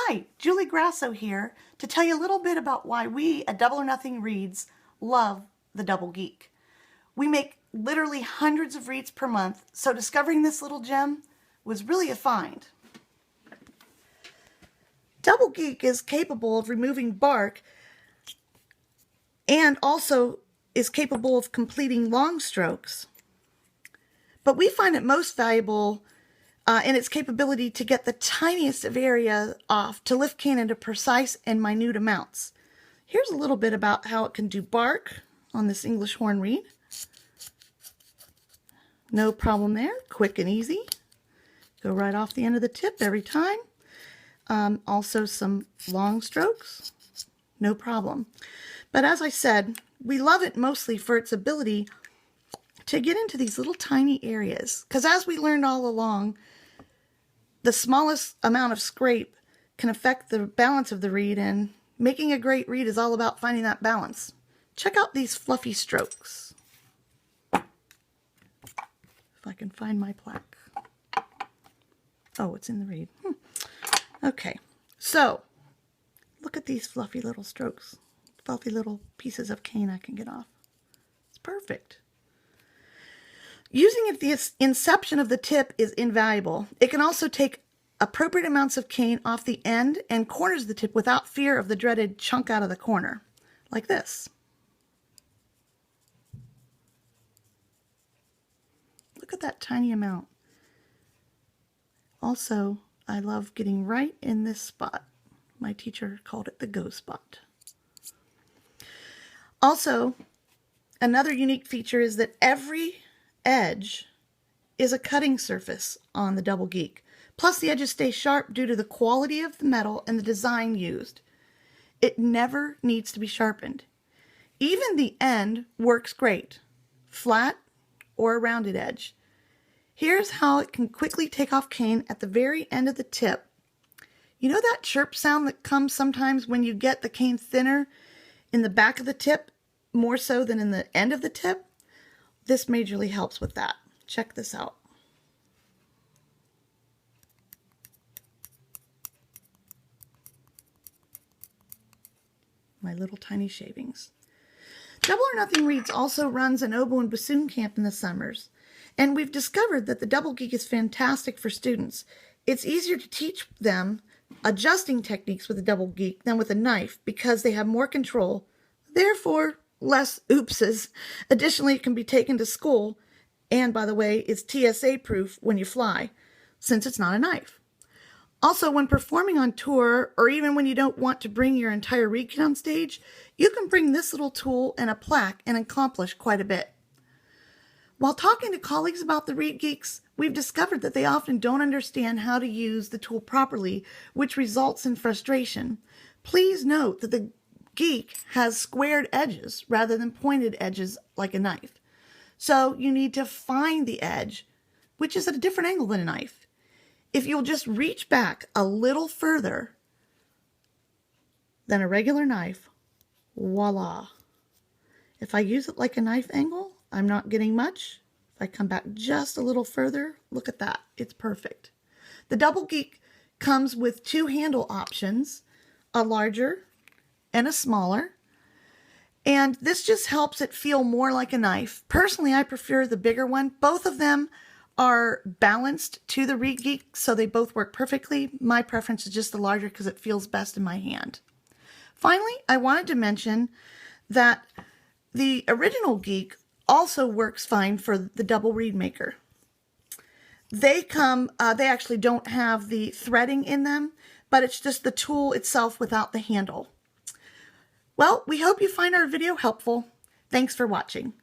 Hi, Julie Grasso here to tell you a little bit about why we at Double or Nothing Reads love the Double Geek. We make literally hundreds of reads per month, so discovering this little gem was really a find. Double Geek is capable of removing bark and also is capable of completing long strokes. But we find it most valuable in its capability to get the tiniest of area off to lift cane into precise and minute amounts. Here's a little bit about how it can do bark on this English horn reed. No problem there, quick and easy. Go right off the end of the tip every time. Also some long strokes, no problem. But as I said, we love it mostly for its ability to get into these little tiny areas. Because as we learned all along, the smallest amount of scrape can affect the balance of the reed, and making a great reed is all about finding that balance. Check out these fluffy strokes. If I can find my plaque. Oh, it's in the reed. Okay, so look at these fluffy little strokes. Fluffy little pieces of cane I can get off. It's perfect. Using it at the inception of the tip is invaluable. It can also take appropriate amounts of cane off the end and corners of the tip without fear of the dreaded chunk out of the corner, like this. Look at that tiny amount. Also, I love getting right in this spot. My teacher called it the go spot. Also, another unique feature is that every edge is a cutting surface on the Double Geek. Plus, the edges stay sharp due to the quality of the metal and the design used. It never needs to be sharpened. Even the end works great, flat or a rounded edge. Here's how it can quickly take off cane at the very end of the tip. You know that chirp sound that comes sometimes when you get the cane thinner in the back of the tip, more so than in the end of the tip? This majorly helps with that. Check this out. My little tiny shavings. Double or Nothing Reads also runs an oboe and bassoon camp in the summers, and we've discovered that the Double Geek is fantastic for students. It's easier to teach them adjusting techniques with a Double Geek than with a knife because they have more control, therefore less oopses. Additionally, it can be taken to school, and by the way, it's TSA proof when you fly, since it's not a knife. Also, when performing on tour, or even when you don't want to bring your entire reed kit on stage, you can bring this little tool and a plaque and accomplish quite a bit. While talking to colleagues about the Reed Geeks, we've discovered that they often don't understand how to use the tool properly, which results in frustration. Please note that the Geek has squared edges rather than pointed edges like a knife. So you need to find the edge, which is at a different angle than a knife. If you'll just reach back a little further than a regular knife, voila. If I use it like a knife angle, I'm not getting much. If I come back just a little further, look at that. It's perfect. The Double Geek comes with two handle options, a larger and a smaller. And this just helps it feel more like a knife. Personally, I prefer the bigger one. Both of them are balanced to the Reed Geek, so they both work perfectly. My preference is just the larger because it feels best in my hand. Finally, I wanted to mention that the original Geek also works fine for the Double Reed Maker. They actually don't have the threading in them, but it's just the tool itself without the handle. Well, we hope you find our video helpful. Thanks for watching.